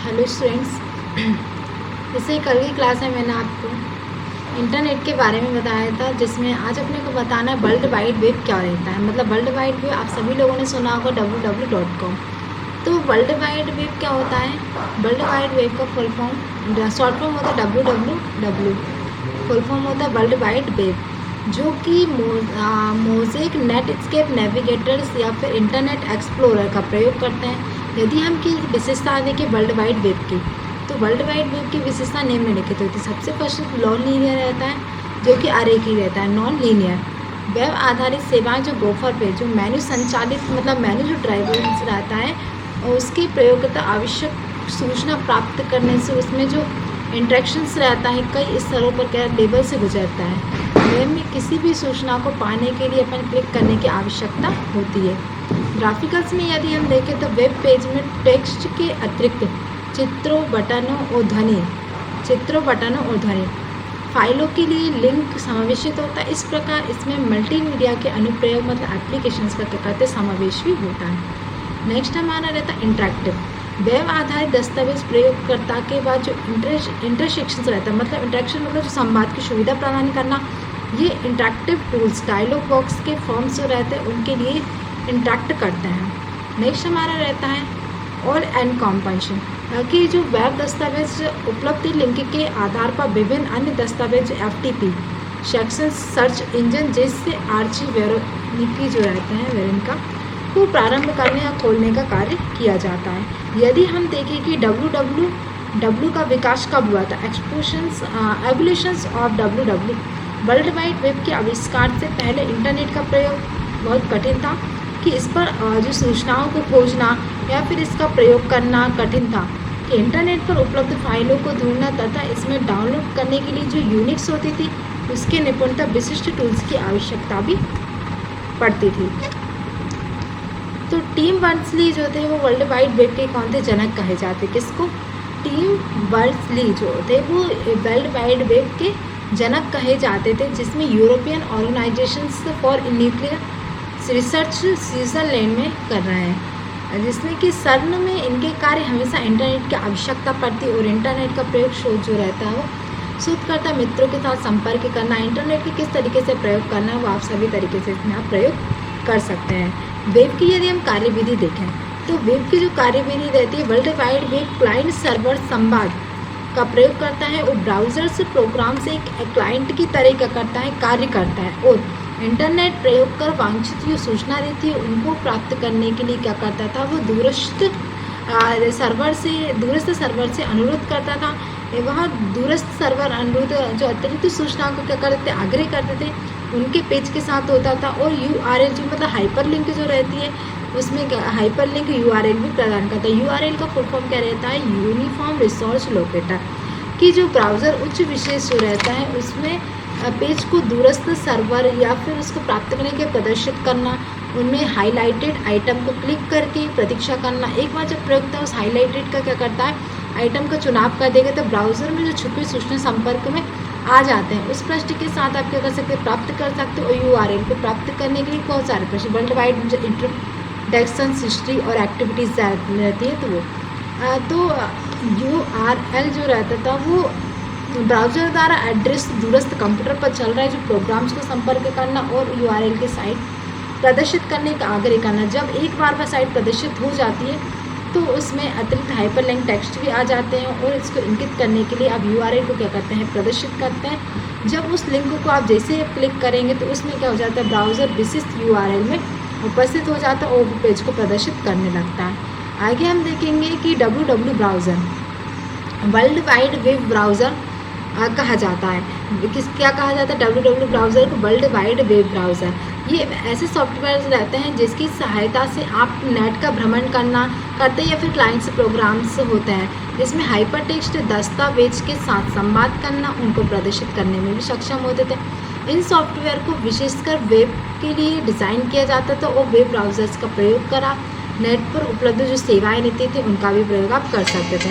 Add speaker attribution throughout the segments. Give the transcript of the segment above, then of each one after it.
Speaker 1: Hello students. जैसे कल की क्लास में मैंने आपको इंटरनेट के बारे में बताया था, जिसमें आज अपने को बताना है वर्ल्ड वाइड वेब क्या रहता है। मतलब वर्ल्ड वाइड वेब आप सभी लोगों ने सुना होगा www.com। तो वर्ल्ड वाइड वेब क्या होता है? वर्ल्ड वाइड वेब का फुल फॉर्म, शॉर्ट फॉर्म होता है www, फुल फॉर्म होता है वर्ल्ड वाइड वेब, जो कि मोज़ेक, नेटस्केप, नेविगेटर्स या फिर इंटरनेट एक्सप्लोरर का प्रयोग करते हैं। यदि हम की विशेषता देखें वर्ल्ड वाइड वेब की, तो वर्ल्ड वाइड वेब की विशेषता निम्नलिखित होती है। सबसे फर्स्ट नॉन लीनियर रहता है, जो कि अरेखीय रहता है। नॉन लीनियर वेब आधारित सेवाएं जो गोफर पे जो मेन्यू संचालित, मतलब मेन्यू जो ड्राइवर रहता है, और उसकी प्रयोगता आवश्यक सूचना प्राप्त करने से उसमें जो इंट्रैक्शंस रहता है कई स्तरों पर क्या लेवल से गुजरता है। वेब में किसी भी सूचना को पाने के लिए अपन क्लिक करने की आवश्यकता होती है। ग्राफिकल्स में यदि हम देखें तो वेब पेज में टेक्स्ट के अतिरिक्त चित्रों, बटनों और ध्वनि फाइलों के लिए लिंक समावेशित होता है। इस प्रकार इसमें मल्टीमीडिया के अनुप्रयोग, मतलब एप्लीकेशंस का क्या कहते हैं, समावेश भी होता है। नेक्स्ट हमारा रहता है इंटरेक्टिव वेब आधारित दस्तावेज। प्रयोगकर्ता के बाद जो इंटरसेक्शंस रहता है, मतलब इंटरेक्शन मतलब जो संवाद की सुविधा प्रदान करना, ये इंटरेक्टिव टूल्स डायलॉग बॉक्स के फॉर्म्स जो रहते हैं उनके लिए इंटरेक्ट करते हैं। नेक्स्ट हमारा रहता है ऑल एंड कॉम्पेंशन, ताकि जो वेब दस्तावेज उपलब्ध लिंक के आधार पर विभिन्न अन्य दस्तावेज FTP सेक्शन सर्च इंजन जैसे आर्ची वेरोनिकी जो रहते हैं वेरिन का को प्रारंभ करने या खोलने का कार्य किया जाता है। यदि हम देखें कि www का विकास कब हुआ था, evolutions of www। World wide web के आविष्कार से पहले इंटरनेट का प्रयोग बहुत कठिन था, कि इस पर जो सूचनाओं को खोजना या फिर इसका प्रयोग करना कठिन था। कि इंटरनेट पर उपलब्ध फाइलों को ढूंढना तथा इसमें डाउनलोड करने के लिए जो यूनिक्स होती थी उसके निपुणता विशिष्ट टूल्स की आवश्यकता भी पड़ती थी। तो टीम बर्नर्स-ली जो थे वो वर्ल्ड वाइड वेब के कौन थे, जनक कहे जाते। किसको? टीम बर्नर्स-ली जो थे वो वर्ल्ड वाइड वेब के जनक कहे जाते थे, जिसमें European organisations for nuclear research Switzerland में कर रहे हैं, जिसमें कि सर्न में इनके कार्य हमेशा इंटरनेट की आवश्यकता पड़ती है। और इंटरनेट का प्रयोग शोध जो रहता है वो शोधकर्ता मित्रों के साथ संपर्क करना, इंटरनेट के किस तरीके से प्रयोग करना है वो आप सभी तरीके से इसमें आप प्रयोग कर सकते हैं। वेब की यदि हम कार्यविधि देखें तो वेब की जो कार्यविधि रहती है, world wide web client server संवाद का प्रयोग करता है और ब्राउज़र से प्रोग्राम से एक क्लाइंट की तरह क्या करता है, कार्य करता है। और इंटरनेट प्रयोग कर वांछित जो सूचना रहती है उनको प्राप्त करने के लिए क्या करता था, वो दूरस्थ सर्वर से अनुरोध करता था। वह दूरस्थ सर्वर अनुरोध जो अतिरिक्त सूचनाओं को क्या करते थे, आग्रह करते थे, उनके पेज के साथ होता था। और URL जो मतलब हाइपर लिंक जो रहती है उसमें हाइपर लिंक URL भी प्रदान करता है। URL का फुल फॉर्म क्या रहता है, यूनिफॉर्म रिसोर्स लोकेटर। कि जो ब्राउज़र उच्च विशेष जो रहता है उसमें पेज को दूरस्थ सर्वर या फिर उसको प्राप्त करने के प्रदर्शित करना, उनमें हाईलाइटेड आइटम को क्लिक करके प्रतीक्षा करना। एक बार जब प्रयोगकर्ता उस हाईलाइटेड का क्या करता है, आइटम का चुनाव कर देगा, तो ब्राउज़र में जो छुपी सूचना संपर्क में आ जाते हैं। उस प्रश्न के साथ आप क्या कर सकते हैं, प्राप्त कर सकते हो। और URL को प्राप्त करने के लिए बहुत सारे प्रश्न, वर्ल्ड वाइड जो इंट्रोडक्शन, हिस्ट्री और एक्टिविटीज़ रहती है तो URL जो रहता था वो ब्राउज़र द्वारा एड्रेस दूरस्थ कंप्यूटर पर चल रहा है जो प्रोग्राम्स को संपर्क करना और URL के साइट प्रदर्शित करने का आग्रह करना। जब एक बार वह साइट प्रदर्शित हो जाती है तो उसमें अतिरिक्त हाइपरलिंक टेक्स्ट भी आ जाते हैं और इसको इंगित करने के लिए आप URL को क्या करते हैं, प्रदर्शित करते हैं। जब उस लिंक को आप जैसे क्लिक करेंगे तो उसमें क्या हो जाता है, ब्राउज़र विशिष्ट URL में उपस्थित हो जाता है और पेज को प्रदर्शित करने लगता है। आगे हम देखेंगे कि www browser world wide web browser कहा जाता है। क्या कहा जाता है, www ब्राउज़र को वर्ल्ड वाइड वेब ब्राउज़र। ये ऐसे सॉफ्टवेयर रहते हैं जिसकी सहायता से आप नेट का भ्रमण करते हैं या फिर क्लाइंट्स प्रोग्राम्स होते हैं, जिसमें हाइपर टेक्स्ट दस्तावेज के साथ संवाद करना, उनको प्रदर्शित करने में भी सक्षम होते थे। इन सॉफ्टवेयर को विशेषकर वेब के लिए डिज़ाइन किया जाता था और वेब ब्राउज़र्स का प्रयोग करा नेट पर उपलब्ध जो सेवाएँ रहती थी उनका भी प्रयोग आप कर सकते थे।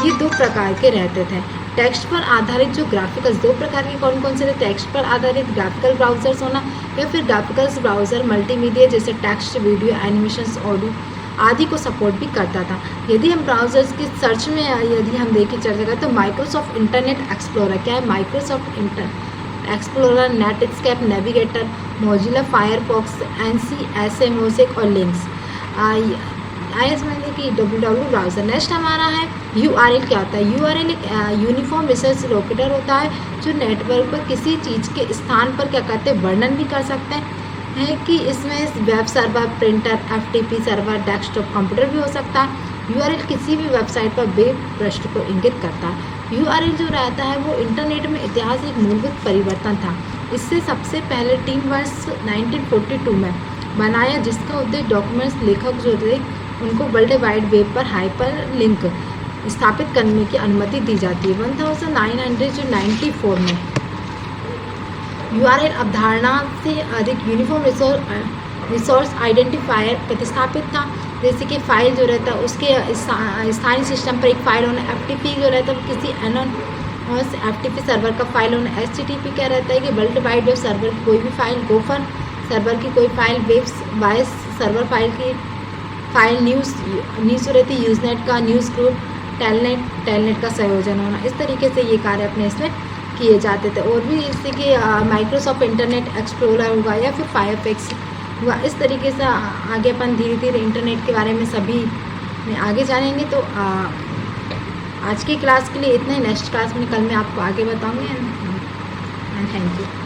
Speaker 1: ये दो प्रकार के रहते थे। टेक्स्ट पर आधारित जो ग्राफिकल्स, दो प्रकार के कौन कौन से थे, टेक्स्ट पर आधारित ग्राफिकल ब्राउज़र्स होना या फिर ग्राफिकल्स ब्राउज़र मल्टीमीडिया जैसे टेक्स्ट, वीडियो, एनिमेशंस, ऑडियो आदि को सपोर्ट भी करता था। यदि हम ब्राउज़र्स की सर्च में यदि हम देखें चर्चा करें तो माइक्रोसॉफ्ट इंटरनेट एक्सप्लोरर क्या है, Microsoft explorer, Netscape, navigator, Mozilla Firefox, NCSA, mosaic और लिंक्स। आइए समझते कि www ब्राउज़र। नेक्स्ट हमारा है URL क्या होता है। URL एक यूनिफॉर्म रिसर्च लोकेटर होता है जो नेटवर्क पर किसी चीज़ के स्थान पर क्या करते हैं, वर्णन भी कर सकते हैं है कि इसमें web server, printer, FTP server, desktop computer भी हो सकता है। URL किसी भी वेबसाइट पर वेब पृष्ठ को इंगित करता है। URL जो रहता है वो इंटरनेट में इतिहास एक मूलभूत परिवर्तन था। इससे सबसे पहले टीम वर्ष 1942 में बनाया, जिसका उद्देश्य डॉक्यूमेंट्स लेखक जो थे उनको वर्ल्ड वाइड वेब पर हाइपर लिंक स्थापित करने की अनुमति दी जाती है। 1994 में URL अवधारणा से अधिक यूनिफॉर्म रिसोर्स आइडेंटिफायर प्रतिस्थापित था। जैसे कि फ़ाइल जो रहता है उसके स्थानीय सिस्टम पर एक फ़ाइल होना, FTP जो रहता है किसी एनोनिमस FTP सर्वर का फ़ाइल होना। HTTP क्या रहता है कि वर्ल्ड वाइड वेब सर्वर की कोई भी फ़ाइल, गोफर सर्वर की कोई file, web vice server file की फ़ाइल, न्यूज़ रहती है यूज़नेट का, न्यूज़ ग्रुप, टेलनेट का संयोजन होना। इस तरीके से ये कार्य अपने इसमें किए जाते थे। और भी जैसे कि माइक्रोसॉफ्ट इंटरनेट एक्सप्लोरर हुआ या फिर फायरफॉक्स हुआ। इस तरीके से आगे अपन धीरे धीरे इंटरनेट के बारे में सभी में आगे जानेंगे। तो आज की क्लास के लिए इतना ही। नेक्स्ट क्लास में कल मैं आपको आगे बताऊँगी। And thank you.